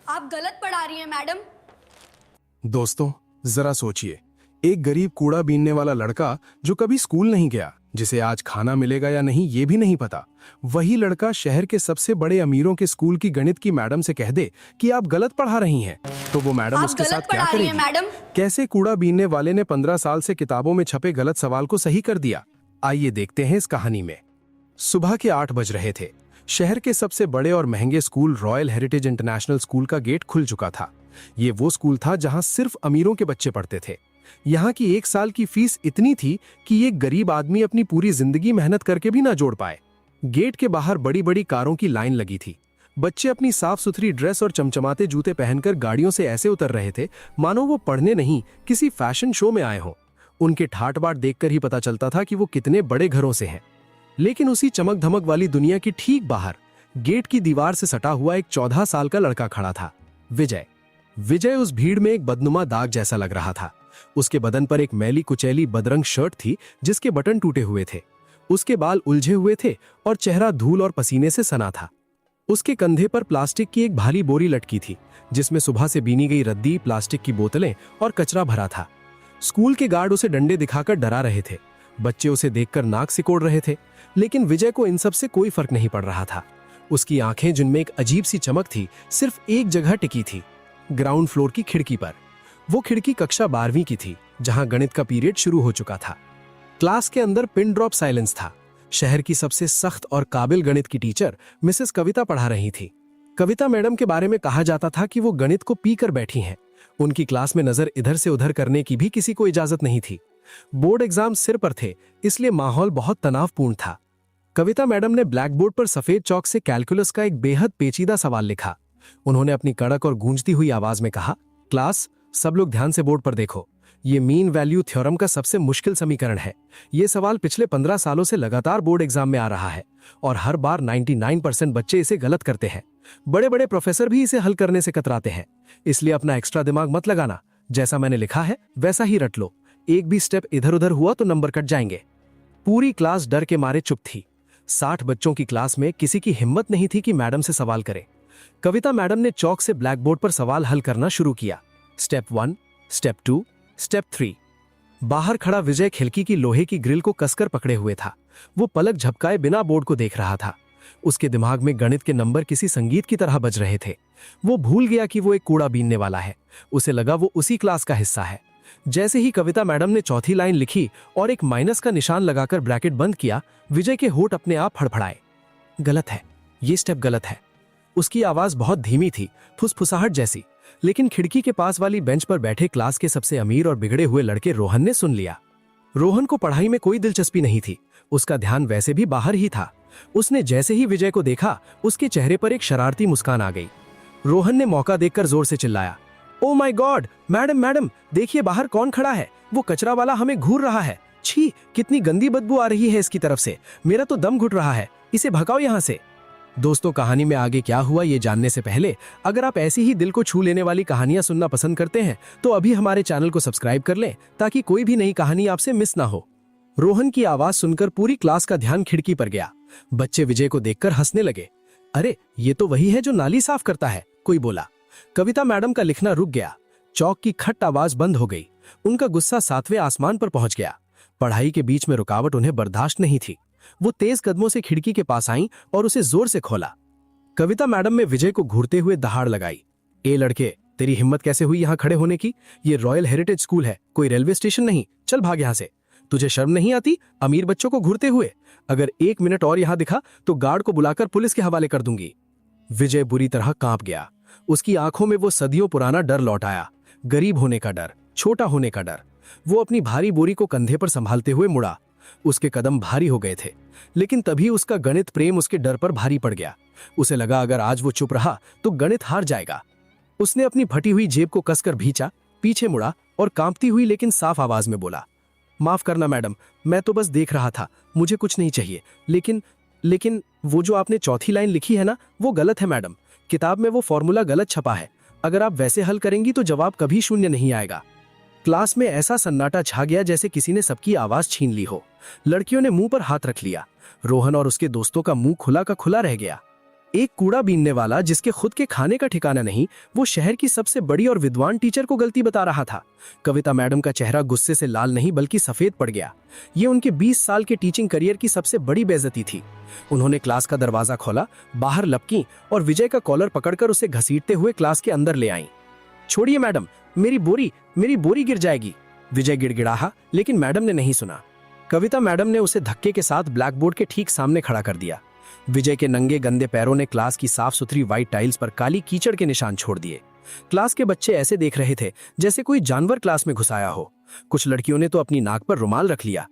आप गलत पढ़ा रही हैं मैडम। दोस्तों, जरा सोचिए, एक गरीब कूड़ा बीनने वाला लड़का जो कभी स्कूल नहीं गया, जिसे आज खाना मिलेगा या नहीं ये भी नहीं पता, वही लड़का शहर के सबसे बड़े अमीरों के स्कूल की गणित की मैडम से कह दे कि आप गलत पढ़ा रही हैं, तो वो मैडम आप उसके गलत साथ क्या पढ़ा रही हैं करेगी? मैडम। कैसे कूड़ा बीनने वाले ने 15 साल से किताबों में छपे गलत सवाल को सही कर दिया? आइए देखते हैं इस कहानी में। सुबह के 8 बज रहे थे। शहर के सबसे बड़े और महंगे school royal heritage international school का गेट खुल चुका था। ये वो स्कूल था जहां सिर्फ अमीरों के बच्चे पढ़ते थे। यहाँ की 1 साल की फीस इतनी थी कि एक गरीब आदमी अपनी पूरी जिंदगी मेहनत करके भी ना जोड़ पाए। गेट के बाहर बड़ी बड़ी कारों की लाइन लगी थी। बच्चे अपनी साफ सुथरी ड्रेस और चमचमाते जूते पहनकर गाड़ियों से ऐसे उतर रहे थे मानो वो पढ़ने नहीं, किसी फैशन शो में आए हों। उनके ठाट बाट देखकर ही पता चलता था कि वो कितने बड़े घरों से हैं। लेकिन उसी चमक धमक वाली दुनिया की ठीक बाहर गेट की दीवार से सटा हुआ एक 14 साल का लड़का खड़ा था, विजय। विजय उस भीड़ में एक बदनुमा दाग जैसा लग रहा था। उसके बदन पर एक मैली कुचैली बदरंग शर्ट थी जिसके बटन टूटे हुए थे। उसके बाल उलझे हुए थे और चेहरा धूल और पसीने से सना था। उसके कंधे पर प्लास्टिक की एक भारी बोरी लटकी थी जिसमें सुबह से बीनी गई रद्दी, प्लास्टिक की बोतलें और कचरा भरा था। स्कूल के गार्ड उसे डंडे दिखाकर डरा रहे थे। बच्चे उसे देखकर नाक सिकोड़ रहे थे, लेकिन विजय को इन सब से कोई फर्क नहीं पड़ रहा था। उसकी आंखें, जिनमें एक अजीब सी चमक थी, सिर्फ एक जगह टिकी थी, ग्राउंड फ्लोर की खिड़की पर। वो खिड़की कक्षा 12वीं की थी, जहां गणित का पीरियड शुरू हो चुका था। क्लास के अंदर पिन ड्रॉप साइलेंस था। शहर की सबसे सख्त और काबिल गणित की टीचर मिसेस कविता पढ़ा रही थी। कविता मैडम के बारे में कहा जाता था कि वो गणित को पी कर बैठी हैं। उनकी क्लास में नजर इधर से उधर करने की भी किसी को इजाजत नहीं थी। बोर्ड एग्जाम सिर पर थे, इसलिए माहौल बहुत तनावपूर्ण था। कविता मैडम ने ब्लैक बोर्ड पर सफेद चौक से कैलकुलस का एक बेहद पेचीदा सवाल लिखा। उन्होंने अपनी कड़क और गूंजती हुई आवाज में कहा, क्लास, सब लोग ध्यान से बोर्ड पर देखो। ये मीन वैल्यू थ्योरम का सबसे मुश्किल समीकरण है। ये सवाल पिछले 15 सालों से लगातार बोर्ड एग्जाम में आ रहा है और हर बार 99% बच्चे इसे गलत करते हैं। बड़े बड़े प्रोफेसर भी इसे हल करने से कतराते हैं। इसलिए अपना एक्स्ट्रा दिमाग मत लगाना, जैसा मैंने लिखा है वैसा ही रट लो। एक भी स्टेप इधर उधर हुआ तो नंबर कट जाएंगे। पूरी क्लास डर के मारे चुप थी। 60 बच्चों की क्लास में किसी की हिम्मत नहीं थी कि मैडम से सवाल करे। कविता मैडम ने चौक से ब्लैक बोर्ड पर सवाल हल करना शुरू किया। Step 1, step 2, step 3। बाहर खड़ा विजय खिड़की की लोहे की ग्रिल को कसकर पकड़े हुए था। वो पलक झपकाए बिना बोर्ड को देख रहा था। उसके दिमाग में गणित के नंबर किसी संगीत की तरह बज रहे थे। वो भूल गया कि वो एक कूड़ा बीनने वाला है। उसे लगा वो उसी क्लास का हिस्सा है। जैसे ही कविता मैडम ने चौथी लाइन लिखी और एक माइनस का निशान लगाकर ब्रैकेट बंद किया, विजय के होंठ अपने आप फड़फड़ाए। गलत है, ये स्टेप गलत है। उसकी आवाज बहुत धीमी थी, फुसफुसाहट जैसी, लेकिन खिड़की के पास वाली बेंच पर बैठे क्लास के सबसे अमीर और बिगड़े हुए लड़के रोहन ने सुन लिया। रोहन को पढ़ाई में कोई दिलचस्पी नहीं थी। उसका ध्यान वैसे भी बाहर ही था। उसने जैसे ही विजय को देखा, उसके चेहरे पर एक शरारती मुस्कान आ गई। रोहन ने मौका देखकर जोर से चिल्लाया, oh my God, madam madam, देखिए बाहर कौन खड़ा है। वो कचरा वाला हमें घूर रहा है। छी, कितनी गंदी बदबू आ रही है इसकी तरफ से। मेरा तो दम घुट रहा है। इसे भगाओ यहाँ से। दोस्तों, कहानी में आगे क्या हुआ ये जानने से पहले, अगर आप ऐसी ही दिल को छू लेने वाली कहानियां सुनना पसंद करते हैं तो अभी हमारे चैनल को सब्सक्राइब कर लें ताकि कोई भी नई कहानी आपसे मिस ना हो। रोहन की आवाज सुनकर पूरी क्लास का ध्यान खिड़की पर गया। बच्चे विजय को देखकर हंसने लगे। अरे, ये तो वही है जो नाली साफ करता है, कोई बोला। कविता मैडम का लिखना रुक गया। चौक की खट आवाज बंद हो गई। उनका गुस्सा 7वें आसमान पर पहुंच गया। पढ़ाई के बीच में रुकावट उन्हें बर्दाश्त नहीं थी। वो तेज कदमों से खिड़की के पास आईं और उसे जोर से खोला। कविता मैडम ने विजय को घूरते हुए दहाड़ लगाई। ए लड़के, तेरी हिम्मत कैसे हुई यहाँ खड़े होने की? ये रॉयल हेरिटेज स्कूल है, कोई रेलवे स्टेशन नहीं। चल भाग यहाँ से। तुझे शर्म नहीं आती अमीर बच्चों को घूरते हुए? अगर 1 मिनट और यहाँ दिखा तो गार्ड को बुलाकर पुलिस के हवाले कर दूंगी। विजय बुरी तरह कांप गया। उसकी आंखों में वो सदियों पुराना डर लौट आया। गरीब होने का डर, छोटा होने का डर। वो अपनी भारी बोरी को कंधे पर संभालते हुए मुड़ा। उसके कदम भारी हो गए थे, लेकिन तभी उसका गणित प्रेम उसके डर पर भारी पड़ गया। उसे लगा अगर आज वो चुप रहा तो गणित हार जाएगा। उसने अपनी फटी हुई जेब को कसकर भींचा, पीछे मुड़ा और कांपती हुई लेकिन साफ आवाज में बोला, माफ करना मैडम, मैं तो बस देख रहा था, मुझे कुछ नहीं चाहिए। लेकिन वो जो आपने चौथी लाइन लिखी है ना, वो गलत है मैडम। किताब में वो फॉर्मूला गलत छपा है। अगर आप वैसे हल करेंगी तो जवाब कभी शून्य नहीं आएगा। क्लास में ऐसा सन्नाटा छा गया जैसे किसी ने सबकी आवाज छीन ली हो। लड़कियों ने मुंह पर हाथ रख लिया। रोहन और उसके दोस्तों का मुंह खुला का खुला रह गया। एक कूड़ा बीनने वाला जिसके खुद के खाने का ठिकाना नहीं, वो शहर की सबसे बड़ी और विद्वान टीचर को गलती बता रहा था। कविता मैडम का चेहरा गुस्से से लाल नहीं बल्कि सफेद पड़ गया। ये उनके 20 साल के टीचिंग करियर की सबसे बड़ी बेइज्जती थी। उन्होंने क्लास का दरवाजा खोला, बाहर लपकी और विजय का कॉलर पकड़कर उसे घसीटते हुए क्लास के अंदर ले आई। छोड़िए मैडम, मेरी बोरी गिर जाएगी। विजय गिड़गिड़ाहा, लेकिन मैडम ने नहीं सुना। कविता मैडम ने उसे धक्के के साथ ब्लैक बोर्ड के ठीक सामने खड़ा कर दिया। विजय के नंगे गंदे पैरों ने क्लास की साफ सुथरी व्हाइट टाइल्स पर काली कीचड़ के निशान छोड़ दिए। क्लास के बच्चे ऐसे देख रहे थे जैसे कोई जानवर क्लास में घुसाया हो। कुछ लड़कियों ने तो अपनी नाक पर रुमाल रख लिया।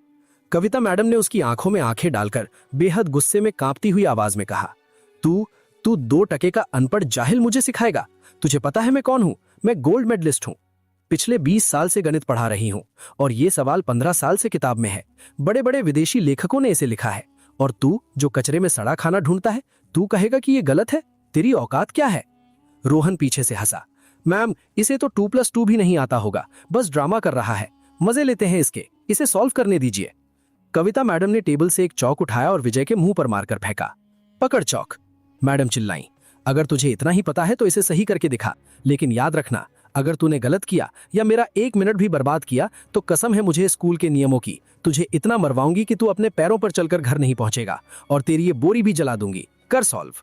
कविता मैडम ने उसकी आंखों में आंखें डालकर बेहद गुस्से में कांपती हुई आवाज में कहा, तू 2 टके का अनपढ़ जाहिल मुझे सिखाएगा? तुझे पता है मैं कौन हूं? मैं गोल्ड मेडलिस्ट हूं। पिछले 20 साल से गणित पढ़ा रही हूं और ये सवाल 15 साल से किताब में है। बड़े बड़े विदेशी लेखकों ने इसे लिखा है। और तू जो कचरे में सड़ा खाना ढूंढता है, तू कहेगा कि ये गलत है? तेरी औकात क्या है? रोहन पीछे से हंसा। मैम, इसे तो 2+2 भी नहीं आता होगा, बस ड्रामा कर रहा है। मजे लेते हैं इसके, इसे सॉल्व करने दीजिए। कविता मैडम ने टेबल से एक चौक उठाया और विजय के मुंह पर मारकर फेंका। पकड़ चौक। मैडम चिल्लाई, अगर तुझे इतना ही पता है तो इसे सही करके दिखा, लेकिन याद रखना, अगर तूने गलत किया या मेरा 1 मिनट भी बर्बाद किया तो कसम है मुझे स्कूल के नियमों की, तुझे इतना मरवाऊंगी कि तू अपने पैरों पर चलकर घर नहीं पहुंचेगा और तेरी ये बोरी भी जला दूंगी। कर सॉल्व।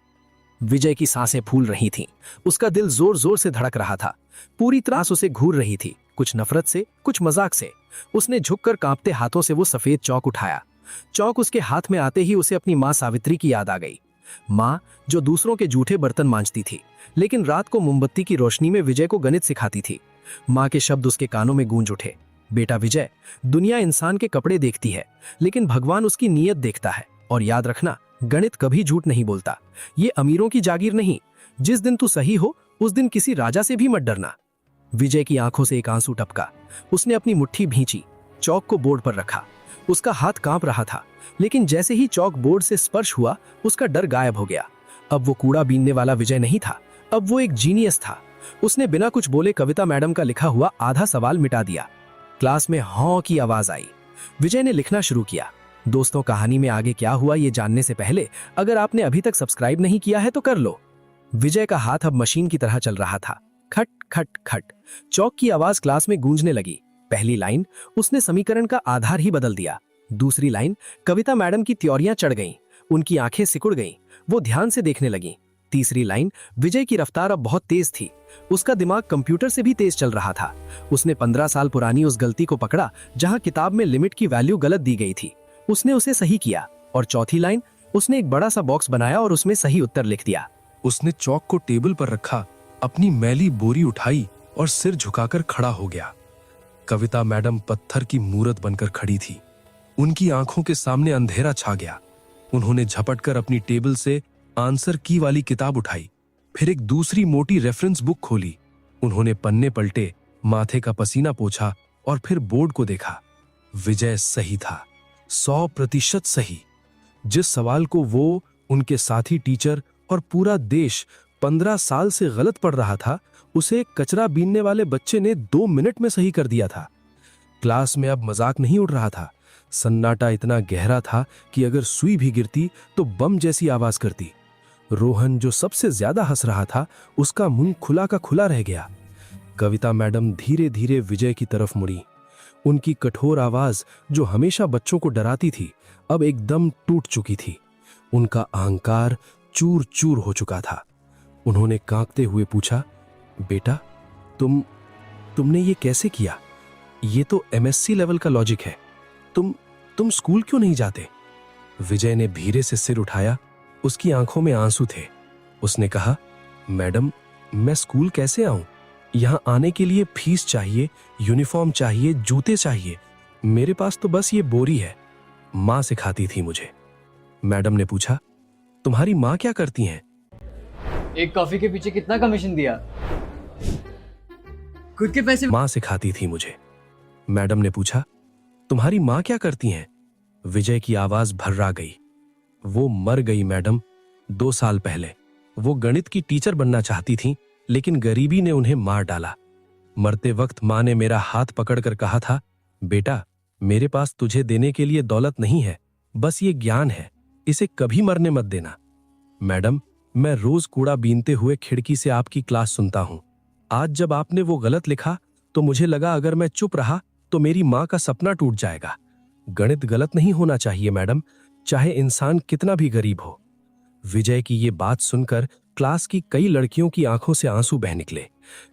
विजय की सांसें फूल रही थीं। उसका दिल जोर जोर से धड़क रहा था। पूरी त्रास उसे घूर रही थी, कुछ नफरत से, कुछ मजाक से। उसने झुककर कांपते हाथों से वो सफेद चौक उठाया। चौक उसके हाथ में आते ही उसे अपनी माँ सावित्री की याद आ गई। माँ जो दूसरों के जूठे बर्तन मांजती थी, लेकिन रात को मोमबत्ती की रोशनी में विजय को गणित सिखाती थी। माँ के शब्द उसके कानों में गूंज उठे, बेटा विजय, दुनिया इंसान के कपड़े देखती है, लेकिन भगवान उसकी नीयत देखता है। और याद रखना, गणित कभी झूठ नहीं बोलता। ये अमीरों की जागीर नहीं। जिस दिन तू सही हो उस दिन किसी राजा से भी मत डरना। विजय की आंखों से एक आंसू टपका। उसने अपनी मुट्ठी भींची, चौक को बोर्ड पर रखा। उसका हाथ कांप रहा था, लेकिन जैसे ही चौक बोर्ड से स्पर्श हुआ उसका डर गायब हो गया। अब वो कूड़ा बीनने वाला विजय नहीं था, अब वो एक जीनियस था। उसने बिना कुछ बोले कविता मैडम का लिखा हुआ आधा सवाल मिटा दिया। क्लास में हॉं की आवाज आई। विजय ने लिखना शुरू किया। दोस्तों, कहानी में आगे क्या हुआ ये जानने से पहले अगर आपने अभी तक सब्सक्राइब नहीं किया है तो कर लो। विजय का हाथ अब मशीन की तरह चल रहा था। खट खट खट, चौक की आवाज क्लास में गूंजने लगी। पहली लाइन, उसने समीकरण का आधार ही बदल दिया। दूसरी लाइन, कविता मैडम की त्योरियां चढ़ गईं। उनकी आंखें सिकुड़ गईं। वो ध्यान से देखने लगीं। तीसरी लाइन, विजय की रफ्तार अब बहुत तेज थी। उसका दिमाग कंप्यूटर से भी तेज चल रहा था। उसने 15 साल पुरानी उस गलती को पकड़ा जहां किताब में लिमिट की वैल्यू गलत दी गई थी। उसने उसे सही किया। और चौथी लाइन, उसने एक बड़ा सा बॉक्स बनाया और उसमें सही उत्तर लिख दिया। उसने चौक को टेबल पर रखा, अपनी मैली बोरी उठाई और सिर झुकाकर खड़ा हो गया। कविता मैडम पत्थर की मूरत बनकर खड़ी थी। उनकी आंखों के सामने अंधेरा छा गया। उन्होंने झपटकर अपनी टेबल से आंसर की वाली किताब उठाई, फिर एक दूसरी मोटी रेफरेंस बुक खोली। उन्होंने पन्ने पलटे, माथे का पसीना पोंछा और फिर बोर्ड को देखा। विजय सही था, 100% सही। जिस सवाल को वो, उनके साथी टीचर और पूरा देश 15 साल से गलत पढ़ रहा था, उसे कचरा बीनने वाले बच्चे ने 2 मिनट में सही कर दिया था। क्लास में अब मजाक नहीं उड़ रहा था। सन्नाटा इतना गहरा था कि अगर सुई भी गिरती तो बम जैसी आवाज करती। रोहन जो सबसे ज्यादा हंस रहा था, उसका मुंह खुला का खुला रह गया। कविता मैडम धीरे धीरे विजय की तरफ मुड़ी। उनकी कठोर आवाज जो हमेशा बच्चों को डराती थी, अब एकदम टूट चुकी थी। उनका अहंकार चूर चूर हो चुका था। उन्होंने कांपते हुए पूछा, बेटा, तुमने ये कैसे किया? ये तो MSc लेवल का लॉजिक है। तुम स्कूल क्यों नहीं जाते? विजय ने धीरे से सिर उठाया। उसकी आंखों में आंसू थे। उसने कहा, मैडम, मैं स्कूल कैसे आऊं? यहां आने के लिए फीस चाहिए, यूनिफॉर्म चाहिए, जूते चाहिए। मेरे पास तो बस ये बोरी है। माँ सिखाती थी मुझे। मैडम ने पूछा, तुम्हारी माँ क्या करती हैं? एक कॉफी के पीछे कितना कमीशन दिया? खुद के पैसे। माँ सिखाती थी मुझे। मैडम ने पूछा, तुम्हारी माँ क्या करती हैं? विजय की आवाज भर्रा गई। वो मर गई मैडम, 2 साल पहले। वो गणित की टीचर बनना चाहती थी, लेकिन गरीबी ने उन्हें मार डाला। मरते वक्त माँ ने मेरा हाथ पकड़कर कहा था, बेटा, मेरे पास तुझे देने के लिए दौलत नहीं है, बस ये ज्ञान है, इसे कभी मरने मत देना। मैडम, मैं रोज कूड़ा बीनते हुए खिड़की से आपकी क्लास सुनता हूं। आज जब आपने वो गलत लिखा तो मुझे लगा अगर मैं चुप रहा तो मेरी माँ का सपना टूट जाएगा। गणित गलत नहीं होना चाहिए मैडम, चाहे इंसान कितना भी गरीब हो। विजय की ये बात सुनकर क्लास की कई लड़कियों की आंखों से आंसू बह निकले।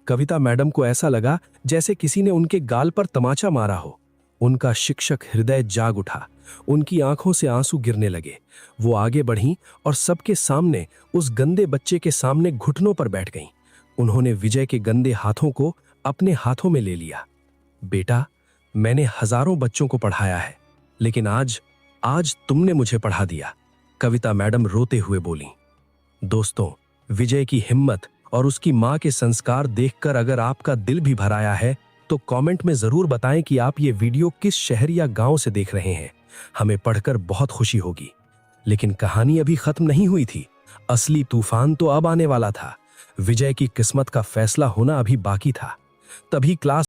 कविता मैडम को ऐसा लगा जैसे किसी ने उनके गाल पर तमाचा मारा हो। उनका शिक्षक हृदय जाग उठा, उनकी आंखों से आंसू गिरने लगे। वो आगे बढ़ीं और सबके सामने उस गंदे बच्चे के सामने घुटनों पर बैठ गईं। उन्होंने विजय के गंदे हाथों को अपने हाथों में ले लिया। बेटा, मैंने हजारों बच्चों को पढ़ाया है, लेकिन आज तुमने मुझे पढ़ा दिया, कविता मैडम रोते हुए बोली। दोस्तों, विजय की हिम्मत और उसकी मां के संस्कार देखकर अगर आपका दिल भी भर आया है तो कमेंट में जरूर बताएं कि आप ये वीडियो किस शहर या गांव से देख रहे हैं। हमें पढ़कर बहुत खुशी होगी। लेकिन कहानी अभी खत्म नहीं हुई थी। असली तूफान तो अब आने वाला था। विजय की किस्मत का फैसला होना अभी बाकी था। तभी क्लास